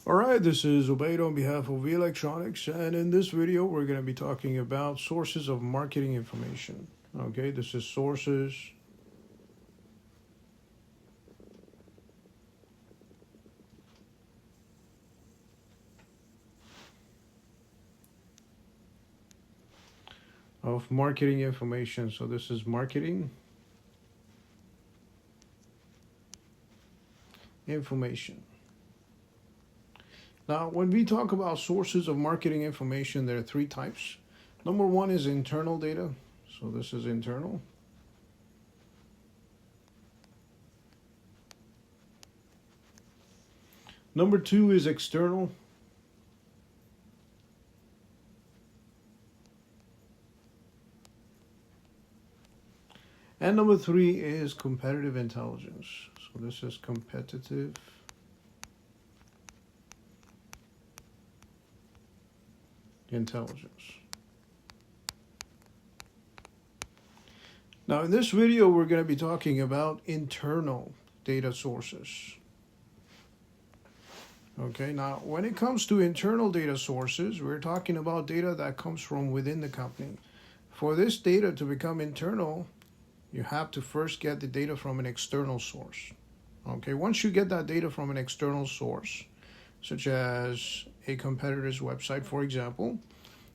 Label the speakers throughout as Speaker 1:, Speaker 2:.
Speaker 1: Alright, this is Ubaid on behalf of V Electronics, and in this video we're going to be talking about sources of marketing information. Okay, this is sources of marketing information. So this is marketing information. Now, when we talk about sources of marketing information, there are three types. Number one is internal data. So this is internal. Number two is external. And number three is competitive intelligence. So this is competitive intelligence. Now in this video we're going to be talking about internal data sources. Okay, now when it comes to internal data sources, we're talking about data that comes from within the company. For this data to become internal, you have to first get the data from an external source. Okay, once you get that data from an external source, such as a competitor's website, for example,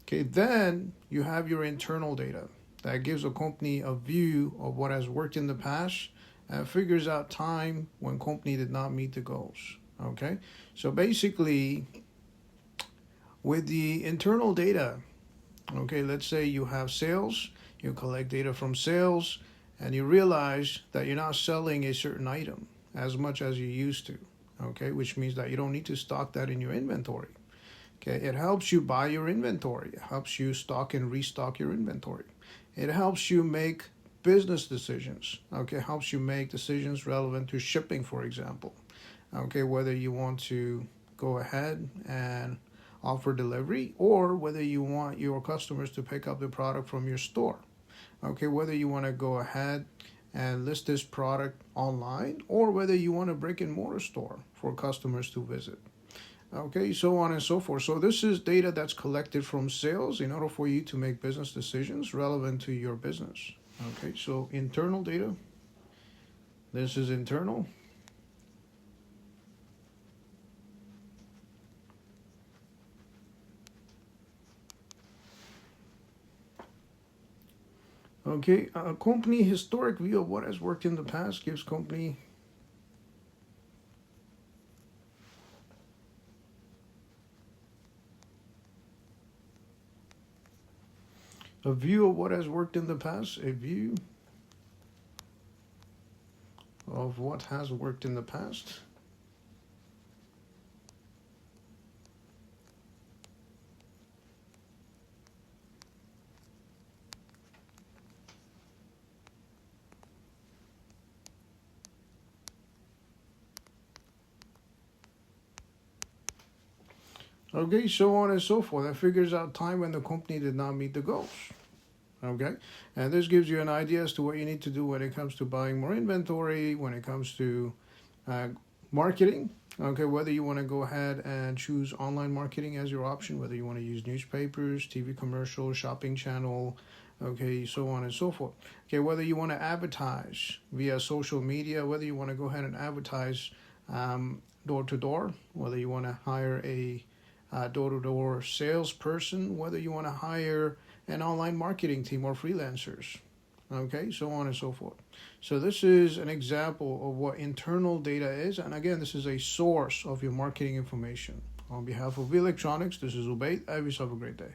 Speaker 1: okay, then you have your internal data that gives a company a view of what has worked in the past and figures out time when company did not meet the goals. Okay, so basically with the internal data, okay, let's say you have sales, you collect data from sales, and you realize that you're not selling a certain item as much as you used to, okay, which means that you don't need to stock that in your inventory. Okay, it helps you buy your inventory. It helps you stock and restock your inventory. It helps you make business decisions. Okay, it helps you make decisions relevant to shipping, for example. Okay, whether you want to go ahead and offer delivery or whether you want your customers to pick up the product from your store. Okay, whether you want to go ahead and list this product online or whether you want a brick and mortar store for customers to visit. Okay, so on and so forth. So this is data that's collected from sales in order for you to make business decisions relevant to your business. Okay, so internal data. This is internal. Okay, a company historic view of what has worked in the past gives company a view of what has worked in the past, a view of what has worked in the past. Okay, so on and so forth. That figures out time when the company did not meet the goals. Okay, and this gives you an idea as to what you need to do when it comes to buying more inventory, when it comes to marketing. Okay, whether you want to go ahead and choose online marketing as your option, whether you want to use newspapers, TV commercials, shopping channel, okay, so on and so forth. Okay, whether you want to advertise via social media, whether you want to go ahead and advertise door to door, whether you want to hire a door-to-door salesperson, whether you want to hire an online marketing team or freelancers, okay, so on and so forth. So this is an example of what internal data is, and again, this is a source of your marketing information. On behalf of V Electronics, this is Ubaid. Have yourself a great day.